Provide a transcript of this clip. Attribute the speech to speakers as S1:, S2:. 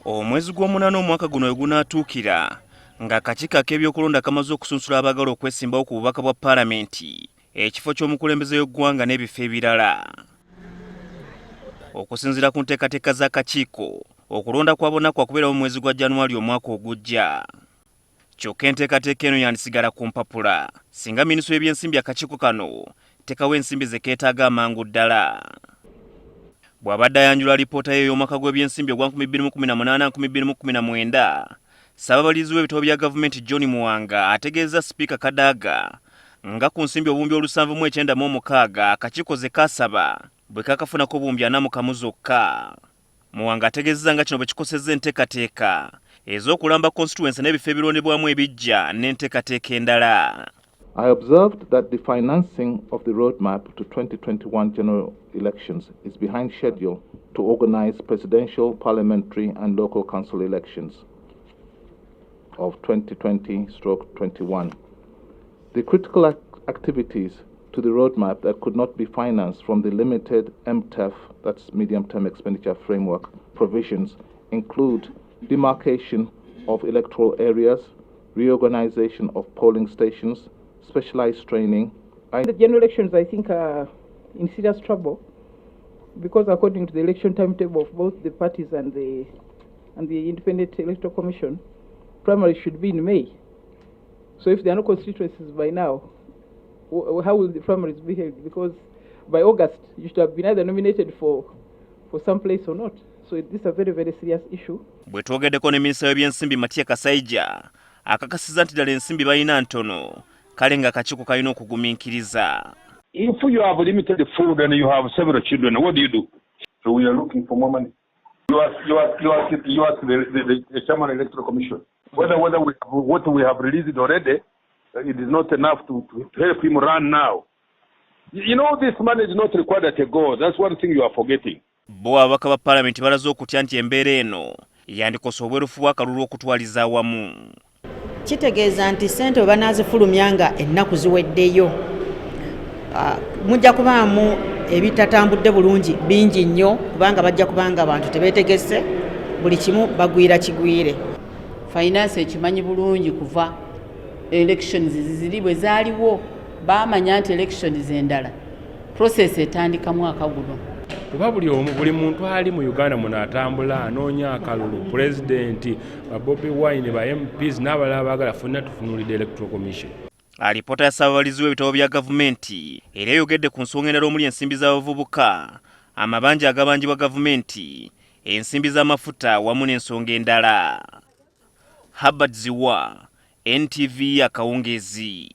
S1: Omwezi gw'omunaana omwaka guno wegunaatuukira nga akakiiko ak'ebyokulonda kamaze okusunsula abaagala okwesimbawo ku bubaka bwa Paalamenti, ekifo ky'omukulembeze w'eggwanga n'ebifo ebirala. Okusinziira ku nteekateeka z'akakiiko, okulonda kwabona kwakubeera mu mwezi gwa January omwaka ogujja. Kyokka enteekateeka eno yandisigala ku mpapula singa minisitule y'ebyensimbi akakiiko kano tekawo ensimbi ze keetaaga amangu ddala. Bw'abadde ayanjula alipoota ye y'omwaka gw'ebyensimbi ogwa 2018-2019, Ssaababalirizi w'ebitabo bya Gavumenti John Muwanga ategeeza Sipiika Kadaga nga ku nsimbi obuwumbi 796 akakiiko zekasaba bwe kakafunako obuwumbi 41 zokka. Muwanga ategeezezza nga kino bwe kikosezza enteekateeka ez'okulamba constituency n'ebifo ebirondebwamu ebijja n'enteekateeka endala.
S2: I observed that the financing of the roadmap to 2021 general elections is behind schedule to organize presidential, parliamentary and local council elections of 2020-21. The critical activities to the roadmap that could not be financed from the limited MTEF, that's medium-term expenditure framework, provisions include demarcation of electoral areas, reorganization of polling stations, specialized training.
S3: The general elections, I think, are in serious trouble because according to the election timetable of both the parties and the Independent Electoral Commission, primaries should be in May. So if there are no constituencies by now, how will the primaries be held? Because by August, you should have been either nominated for some place or not. So this is a very, very serious issue.
S1: Bwe twogeddeko ne minisita w'ebyensimbi Akakiiko akakasiza nti ddala ensimbi balina ntono, kale nga akakiiko kalina okugumiikiriza.
S4: If you have limited food and you have several children, what do? So we are looking for more money. You ask the Chairman Electoral Commission whether what we have released already, it is not enough to help him run now. You know, this money is not required at a go. That's one thing you are forgetting.
S1: Bo ababaka ba Paalamenti balaze okutya nti embeera eno yandikosa obwerufu bw'akalulu okutwaliza awamu.
S5: Kitegeeza nti ssente bwe banaazifulumya nga ennaku ziweddeyo, mujja kubaamu ebitatambudde bulungi bingi nnyo kubanga bajja kubanga abantu tebeetegesse buli kimu bagwira kigwire.
S6: Finance ekimanyi bulungi kuva elections ziri bwe zaaliwo, baamanya nti elections endala process etandika mwaka guno.
S7: Kuba buli muntu ali mu Uganda muno atambula anoonya akalulu, pulezidenti, Bobi Wine, ba MPs n'abalala baagala funa tufunulidde Electoral Commission.
S1: Alipoota ya Ssaababalirizi w'ebitabo bya Gavumenti era eyogedde ku nsonga endala omuli ensimbi z'abavubuka, amabanja agabanjibwa Gavumenti, ensimbi z'amafuta wamu n'ensonga endala. Ziwa, NTV Akawungeezi.